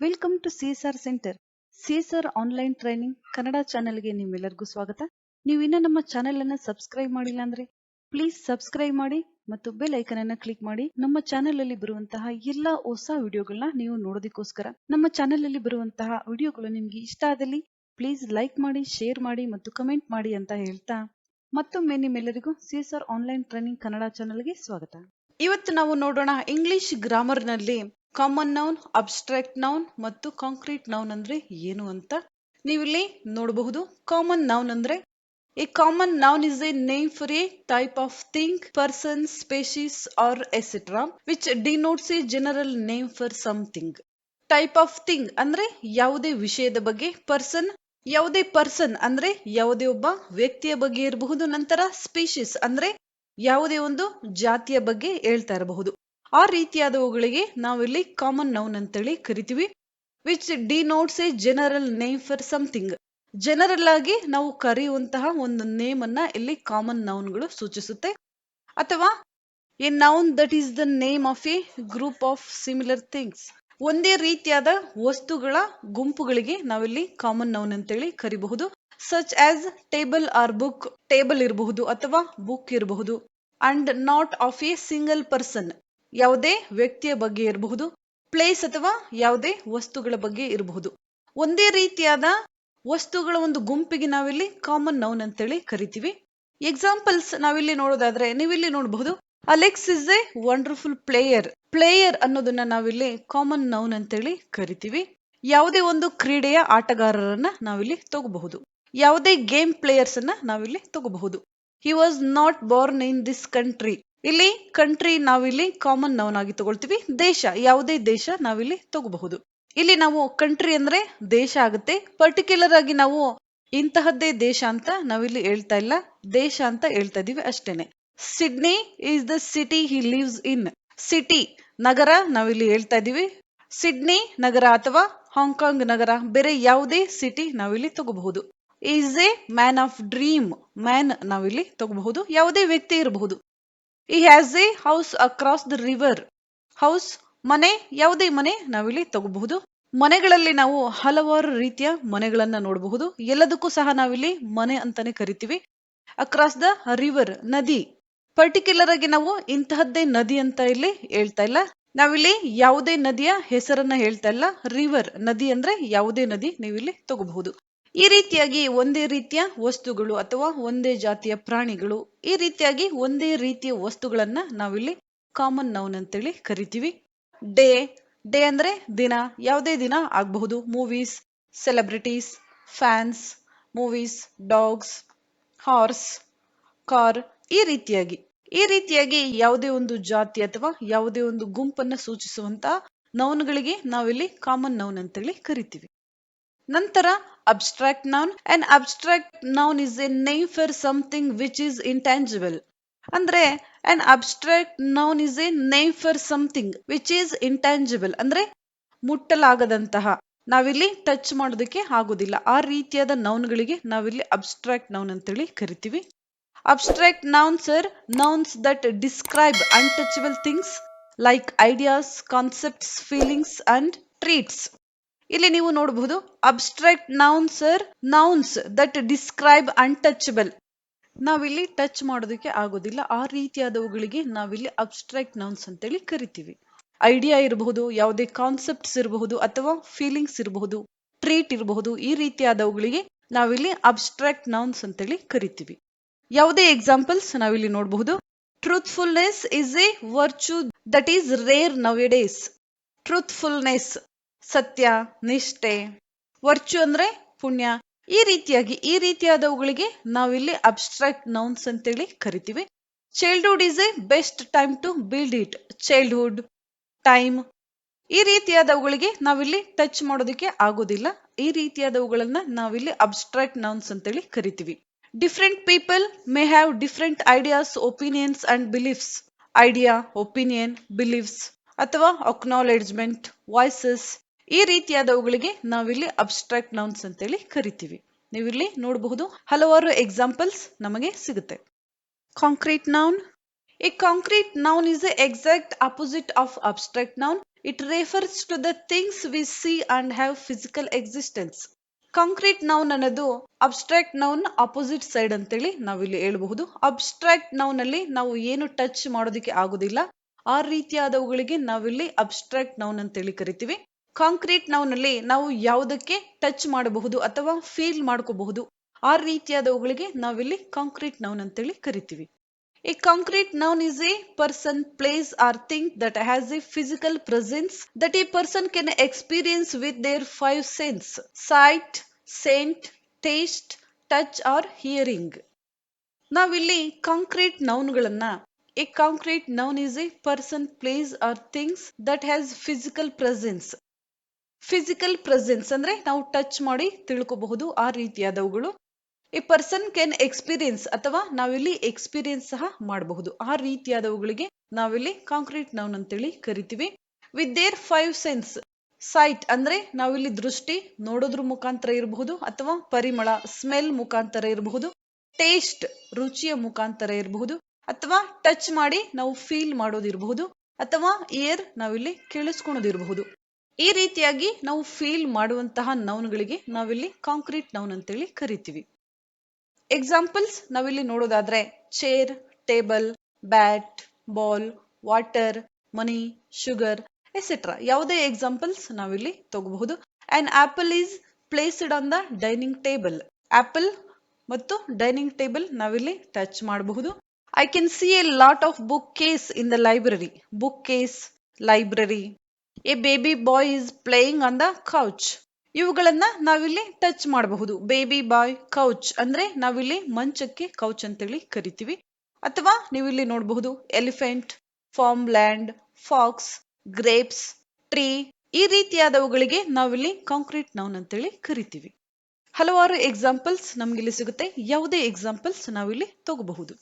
Welcome to CSR centre. CSR online training Kannada ಚಾನೆಲ್ಗೆ ನಿಮ್ಮೆಲ್ಲರಿಗೂ ಸ್ವಾಗತ. ನೀವು ಇನ್ನೂ ನಮ್ಮ ಚಾನೆಲ್ ಅನ್ನು ಸಬ್ಸ್ಕ್ರೈಬ್ ಮಾಡಿಲ್ಲ ಅಂದ್ರೆ ಪ್ಲೀಸ್ ಸಬ್ಸ್ಕ್ರೈಬ್ ಮಾಡಿ ಮತ್ತು ಬೆಲ್ ಐಕನ್ ಅನ್ನು ಕ್ಲಿಕ್ ಮಾಡಿ. ನಮ್ಮ ಚಾನೆಲ್ ಅಲ್ಲಿ ಬರುವಂತಹ ಎಲ್ಲಾ ಹೊಸ ವಿಡಿಯೋಗಳನ್ನ ನೀವು ನೋಡೋದಕ್ಕೋಸ್ಕರ. ನಮ್ಮ ಚಾನೆಲ್ ಅಲ್ಲಿ ಬರುವಂತಹ ವಿಡಿಯೋಗಳು ನಿಮ್ಗೆ ಇಷ್ಟ ಆದಲ್ಲಿ ಪ್ಲೀಸ್ ಲೈಕ್ ಮಾಡಿ, ಶೇರ್ ಮಾಡಿ ಮತ್ತು ಕಮೆಂಟ್ ಮಾಡಿ ಅಂತ ಹೇಳ್ತಾ ಮತ್ತೊಮ್ಮೆ ನಿಮ್ಮೆಲ್ಲರಿಗೂ ಸಿಎಸ್ಆರ್ ಆನ್ಲೈನ್ ಟ್ರೈನಿಂಗ್ ಕನ್ನಡ ಚಾನೆಲ್ಗೆ ಸ್ವಾಗತ. ಇವತ್ತು ನಾವು ನೋಡೋಣ ಇಂಗ್ಲಿಷ್ ಗ್ರಾಮರ್ ನಲ್ಲಿ ಕಾಮನ್ ನೌನ್, ಅಬ್ಸ್ಟ್ರಾಕ್ಟ್ ನೌನ್ ಮತ್ತು ಕಾಂಕ್ರೀಟ್ ನೌನ್ ಅಂದ್ರೆ ಏನು ಅಂತ. ನೀವಿಲ್ಲಿ ನೋಡಬಹುದು. ಕಾಮನ್ ನೌನ್ ಅಂದ್ರೆ a common noun is a name for a type of thing, person, species or etcetera which denotes a general name for something. Type of thing ಅಂದ್ರೆ ಯಾವುದೇ ವಿಷಯದ ಬಗ್ಗೆ, ಯಾವುದೇ ಪರ್ಸನ್ ಅಂದ್ರೆ ಯಾವುದೇ ಒಬ್ಬ ವ್ಯಕ್ತಿಯ ಬಗ್ಗೆ ಇರಬಹುದು. ನಂತರ ಸ್ಪೀಶೀಸ್ ಅಂದ್ರೆ ಯಾವುದೇ ಒಂದು ಜಾತಿಯ ಬಗ್ಗೆ ಹೇಳ್ತಾ ಇರಬಹುದು. ಆ ರೀತಿಯಾದವುಗಳಿಗೆ ನಾವಿಲ್ಲಿ ಕಾಮನ್ ನೌನ್ ಅಂತೇಳಿ ಕರಿತೀವಿ. Which denotes a general name for something. General ಆಗಿ ನಾವು ಕರೆಯುವಂತಹ ಒಂದು ನೇಮ್ ಅನ್ನ ಇಲ್ಲಿ ಕಾಮನ್ ನೌನ್ಗಳು ಸೂಚಿಸುತ್ತೆ. ಅಥವಾ a noun that is the name of a group of similar things. ಒಂದೇ ರೀತಿಯಾದ ವಸ್ತುಗಳ ಗುಂಪುಗಳಿಗೆ ನಾವಿಲ್ಲಿ ಕಾಮನ್ ನೌನ್ ಅಂತೇಳಿ ಕರಿಬಹುದು. Such as table or book. Table ಇರಬಹುದು ಅಥವಾ ಬುಕ್ ಇರಬಹುದು. And not of a single person. ಯಾವುದೇ ವ್ಯಕ್ತಿಯ ಬಗ್ಗೆ ಇರಬಹುದು. ಪ್ಲೇಸ್ ಅಥವಾ ಯಾವುದೇ ವಸ್ತುಗಳ ಬಗ್ಗೆ ಇರಬಹುದು. ಒಂದೇ ರೀತಿಯಾದ ವಸ್ತುಗಳ ಒಂದು ಗುಂಪಿಗೆ ನಾವಿಲ್ಲಿ ಕಾಮನ್ ನೌನ್ ಅಂತೇಳಿ ಕರಿತೀವಿ. ಎಕ್ಸಾಂಪಲ್ಸ್ ನಾವಿಲ್ಲಿ ನೋಡೋದಾದ್ರೆ ನೀವಿಲ್ಲಿ ನೋಡಬಹುದು. Alex is A wonderful player. Player ಅನ್ನೋದನ್ನ ನಾವಿಲ್ಲಿ ಕಾಮನ್ ನೌನ್ ಅಂತೇಳಿ ಕರಿತೀವಿ. ಯಾವುದೇ ಒಂದು ಕ್ರೀಡೆಯ ಆಟಗಾರರನ್ನ ನಾವಿಲ್ಲಿ ತಗೋಬಹುದು. ಯಾವುದೇ ಗೇಮ್ ಪ್ಲೇಯರ್ಸ್ ಅನ್ನ ನಾವಿಲ್ಲಿ ತಗೋಬಹುದು. He was not born in this country. ಇಲ್ಲಿ ಕಂಟ್ರಿ ನಾವಿಲ್ಲಿ ಕಾಮನ್ ನೌನ್ ಆಗಿ ತಗೊಳ್ತೀವಿ. ದೇಶ, ಯಾವುದೇ ದೇಶ ನಾವಿಲ್ಲಿ ತಗೋಬಹುದು. ಇಲ್ಲಿ ನಾವು ಕಂಟ್ರಿ ಅಂದ್ರೆ ದೇಶ ಆಗುತ್ತೆ. ಪರ್ಟಿಕ್ಯುಲರ್ ಆಗಿ ನಾವು ಇಂತಹದ್ದೇ ದೇಶ ಅಂತ ನಾವಿಲ್ಲಿ ಹೇಳ್ತಾ ಇಲ್ಲ, ದೇಶ ಅಂತ ಹೇಳ್ತಾ ಇದೀವಿ ಅಷ್ಟೇನೆ. Sydney is the city he lives in. City ನಗರ ನಾವಿಲ್ಲಿ ಹೇಳ್ತಾ ಇದೀವಿ. ಸಿಡ್ನಿ ನಗರ ಅಥವಾ ಹಾಂಗ್ಕಾಂಗ್ ನಗರ, ಬೇರೆ ಯಾವುದೇ ಸಿಟಿ ನಾವಿಲ್ಲಿ ತಗೋಬಹುದು. Is A man of dream. Man ನಾವಿಲ್ಲಿ ತಗೋಬಹುದು. ಯಾವುದೇ ವ್ಯಕ್ತಿ ಇರಬಹುದು. ಈ has A house across the river. House ಮನೆ, ಯಾವುದೇ ಮನೆ ನಾವಿಲ್ಲಿ ತಗೋಬಹುದು. ಮನೆಗಳಲ್ಲಿ ನಾವು ಹಲವಾರು ರೀತಿಯ ಮನೆಗಳನ್ನ ನೋಡಬಹುದು. ಎಲ್ಲದಕ್ಕೂ ಸಹ ನಾವಿಲ್ಲಿ ಮನೆ ಅಂತಾನೆ ಕರಿತೀವಿ. ಅಕ್ರಾಸ್ ದ ರಿವರ್ ನದಿ. ಪರ್ಟಿಕ್ಯುಲರ್ ಆಗಿ ನಾವು ಇಂತಹದ್ದೇ ನದಿ ಅಂತ ಇಲ್ಲಿ ಹೇಳ್ತಾ ಇಲ್ಲ. ನಾವಿಲ್ಲಿ ಯಾವುದೇ ನದಿಯ ಹೆಸರನ್ನ ಹೇಳ್ತಾ ಇಲ್ಲ. ರಿವರ್ ನದಿ ಅಂದ್ರೆ ಯಾವುದೇ ನದಿ ನೀವಿಲ್ಲಿ ತಗೋಬಹುದು. ಈ ರೀತಿಯಾಗಿ ಒಂದೇ ರೀತಿಯ ವಸ್ತುಗಳು ಅಥವಾ ಒಂದೇ ಜಾತಿಯ ಪ್ರಾಣಿಗಳು, ಈ ರೀತಿಯಾಗಿ ಒಂದೇ ರೀತಿಯ ವಸ್ತುಗಳನ್ನ ನಾವಿಲ್ಲಿ ಕಾಮನ್ ನೌನ್ ಅಂತೇಳಿ ಕರಿತೀವಿ. ಡೇ, ಡೇ ಅಂದ್ರೆ ದಿನ, ಯಾವುದೇ ದಿನ ಆಗಬಹುದು. Movies, celebrities, fans, movies, dogs, horse, car, ಈ ರೀತಿಯಾಗಿ ಯಾವುದೇ ಒಂದು ಜಾತಿ ಅಥವಾ ಯಾವುದೇ ಒಂದು ಗುಂಪನ್ನ ಸೂಚಿಸುವಂತಹ ನೌನ್ಗಳಿಗೆ ನಾವಿಲ್ಲಿ ಕಾಮನ್ ನೌನ್ ಅಂತೇಳಿ ಕರಿತೀವಿ. ನಂತರ abstract noun. An abstract noun is a name for something which is intangible. ಅಂದ್ರೆ an abstract noun is a name for something which is intangible ಅಂದ್ರೆ ಮುಟ್ಟಲಾಗದಂತಹ, ನಾವಿಲ್ಲಿ ಟಚ್ ಮಾಡೋದಕ್ಕೆ ಆಗೋದಿಲ್ಲ. ಆ ರೀತಿಯಾದ ನೌನ್ಗಳಿಗೆ ನಾವಿಲ್ಲಿ ಅಬ್ಸ್ಟ್ರಾಕ್ಟ್ ನೌನ್ ಅಂತೇಳಿ ಕರಿತೀವಿ. Abstract nouns are nouns that describe untouchable things like ideas, concepts, feelings and treats. ಇಲ್ಲಿ ನೀವು ನೋಡಬಹುದು. Abstract nouns are nouns that describe untouchable. ನಾವಿಲ್ಲಿ ಟಚ್ ಮಾಡೋದಕ್ಕೆ ಆಗೋದಿಲ್ಲ. ಆ ರೀತಿಯಾದವುಗಳಿಗೆ ನಾವಿಲ್ಲಿ ಅಬ್ಸ್ಟ್ರಾಕ್ಟ್ ನೌನ್ಸ್ ಅಂತೇಳಿ ಕರಿತೀವಿ. ಐಡಿಯಾ ಇರಬಹುದು, ಯಾವುದೇ ಕಾನ್ಸೆಪ್ಟ್ಸ್ ಇರಬಹುದು ಅಥವಾ ಫೀಲಿಂಗ್ಸ್ ಇರಬಹುದು, ಟ್ರೀಟ್ ಇರಬಹುದು. ಈ ರೀತಿಯಾದವುಗಳಿಗೆ ನಾವಿಲ್ಲಿ ಅಬ್ಸ್ಟ್ರಾಕ್ಟ್ ನೌನ್ಸ್ ಅಂತೇಳಿ ಕರಿತೀವಿ. ಯಾವುದೇ ಎಕ್ಸಾಂಪಲ್ಸ್ ನಾವಿಲ್ಲಿ ನೋಡಬಹುದು. Truthfulness is a virtue that is rare nowadays. Truthfulness ಸತ್ಯ, ನಿಷ್ಠೆ. ವರ್ಚ್ಯೂ ಅಂದ್ರೆ ಪುಣ್ಯ. ಈ ರೀತಿಯಾದವುಗಳಿಗೆ ನಾವಿಲ್ಲಿ ಅಬ್ಸ್ಟ್ರಾಕ್ಟ್ ನೌನ್ಸ್ ಅಂತೇಳಿ ಕರಿತೀವಿ. Childhood is a best time to build it. Childhood, time, ಈ ರೀತಿಯಾದವುಗಳಿಗೆ ನಾವಿಲ್ಲಿ ಟಚ್ ಮಾಡೋದಕ್ಕೆ ಆಗೋದಿಲ್ಲ. ಈ ರೀತಿಯಾದವುಗಳನ್ನ ನಾವಿಲ್ಲಿ ಅಬ್ಸ್ಟ್ರಾಕ್ಟ್ ನೌನ್ಸ್ ಅಂತೇಳಿ ಕರಿತೀವಿ. Different people may have different ideas, opinions and beliefs. Idea, opinion, beliefs ಅಥವಾ ಅಕ್ನಾಲೆಡ್ಜ್ಮೆಂಟ್, ವಾಯ್ಸಸ್, ಈ ರೀತಿಯಾದವುಗಳಿಗೆ ನಾವಿಲ್ಲಿ ಅಬ್ಸ್ಟ್ರಾಕ್ಟ್ ನೌನ್ಸ್ ಅಂತೇಳಿ ಕರಿತೀವಿ. ನೀವಿಲ್ಲಿ ನೋಡಬಹುದು ಹಲವಾರು ಎಕ್ಸಾಂಪಲ್ಸ್ ನಮಗೆ ಸಿಗುತ್ತೆ. Concrete noun. A concrete noun is the exact opposite of abstract noun. It refers to the things we see and have physical existence. Concrete noun ಅನ್ನೋದು ಅಬ್ಸ್ಟ್ರಾಕ್ಟ್ ನೌನ್ ಅಪೋಸಿಟ್ ಸೈಡ್ ಅಂತೇಳಿ ನಾವಿಲ್ಲಿ ಹೇಳ್ಬಹುದು. ಅಬ್ಸ್ಟ್ರಾಕ್ಟ್ ನೌನ್ ಅಲ್ಲಿ ನಾವು ಏನು touch ಮಾಡೋದಕ್ಕೆ ಆಗುದಿಲ್ಲ ಆ ರೀತಿಯಾದವುಗಳಿಗೆ ನಾವಿಲ್ಲಿ ಅಬ್ಸ್ಟ್ರಾಕ್ಟ್ ನೌನ್ ಅಂತೇಳಿ ಕರಿತೀವಿ. ಕಾಂಕ್ರೀಟ್ ನೌನ್ ಅಲ್ಲಿ ನಾವು ಯಾವುದಕ್ಕೆ ಟಚ್ ಮಾಡಬಹುದು ಅಥವಾ ಫೀಲ್ ಮಾಡ್ಕೋಬಹುದು ಆ ರೀತಿಯಾದವುಗಳಿಗೆ ನಾವಿಲ್ಲಿ ಕಾಂಕ್ರೀಟ್ ನೌನ್ ಅಂತೇಳಿ ಕರಿತೀವಿ. A concrete noun is a person, place or thing that has a physical presence that a person can experience with their five senses: sight, scent, taste, touch or hearing. ನಾವಿಲ್ಲಿ concrete ನೌನ್ಗಳನ್ನ A concrete noun is a person, place or things that has physical presence. Physical presence ಅಂದ್ರೆ ನಾವು touch ಮಾಡಿ ತಿಳ್ಕೋಬಹುದು ಆ ರೀತಿಯಾದವುಗಳು. A person can experience ಅಥವಾ ನಾವಿಲ್ಲಿ experience ಸಹ ಮಾಡಬಹುದು ಆ ರೀತಿಯಾದವುಗಳಿಗೆ ನಾವಿಲ್ಲಿ ಕಾಂಕ್ರೀಟ್ ನೌನ್ ಅಂತೇಳಿ ಕರಿತೀವಿ. With their five sense, site ಅಂದ್ರೆ ನಾವಿಲ್ಲಿ ದೃಷ್ಟಿ ನೋಡೋದ್ರ ಮುಖಾಂತರ ಇರಬಹುದು ಅಥವಾ ಪರಿಮಳ ಸ್ಮೆಲ್ ಮುಖಾಂತರ ಇರಬಹುದು, ಟೇಸ್ಟ್ ರುಚಿಯ ಮುಖಾಂತರ ಇರಬಹುದು ಅಥವಾ ಟಚ್ ಮಾಡಿ ನಾವು ಫೀಲ್ ಮಾಡೋದಿರಬಹುದು ಅಥವಾ ಇಯರ್ ನಾವಿಲ್ಲಿ ಕೇಳಿಸ್ಕೊಳೋದಿರಬಹುದು. ಈ ರೀತಿಯಾಗಿ ನಾವು ಫೀಲ್ ಮಾಡುವಂತಹ ನೌನ್ಗಳಿಗೆ ನಾವಿಲ್ಲಿ ಕಾಂಕ್ರೀಟ್ ನೌನ್ ಅಂತೇಳಿ ಕರಿತೀವಿ. ಎಕ್ಸಾಂಪಲ್ಸ್ ನಾವಿಲ್ಲಿ ನೋಡೋದಾದ್ರೆ chair, table, bat, ball, water, money, sugar etcetera ಯಾವುದೇ ಎಕ್ಸಾಂಪಲ್ಸ್ ನಾವಿಲ್ಲಿ ತಗೋಬಹುದು. An apple is placed on the dining table. Apple ಮತ್ತು ಡೈನಿಂಗ್ ಟೇಬಲ್ ನಾವಿಲ್ಲಿ ಟಚ್ ಮಾಡಬಹುದು. I can see a lot of bookcase in the library. Bookcase, library. A baby boy is playing on the couch. ಇವುಗಳನ್ನ ನಾವಿಲ್ಲಿ touch ಮಾಡಬಹುದು. Baby ಬಾಯ್, couch ಅಂದ್ರೆ ನಾವಿಲ್ಲಿ ಮಂಚಕ್ಕೆ couch ಅಂತೇಳಿ ಕರಿತೀವಿ. ಅಥವಾ ನೀವಿಲ್ಲಿ ನೋಡಬಹುದು elephant, farm land, fox, grapes, tree ಈ ರೀತಿಯಾದವುಗಳಿಗೆ ನಾವಿಲ್ಲಿ ಕಾಂಕ್ರೀಟ್ ನೌನ್ ಅಂತೇಳಿ ಕರಿತೀವಿ. ಹಲವಾರು ಎಕ್ಸಾಂಪಲ್ಸ್ ನಮ್ಗಿಲ್ಲಿ ಸಿಗುತ್ತೆ. ಯಾವುದೇ ಎಕ್ಸಾಂಪಲ್ಸ್ ನಾವಿಲ್ಲಿ ತಗೋಬಹುದು.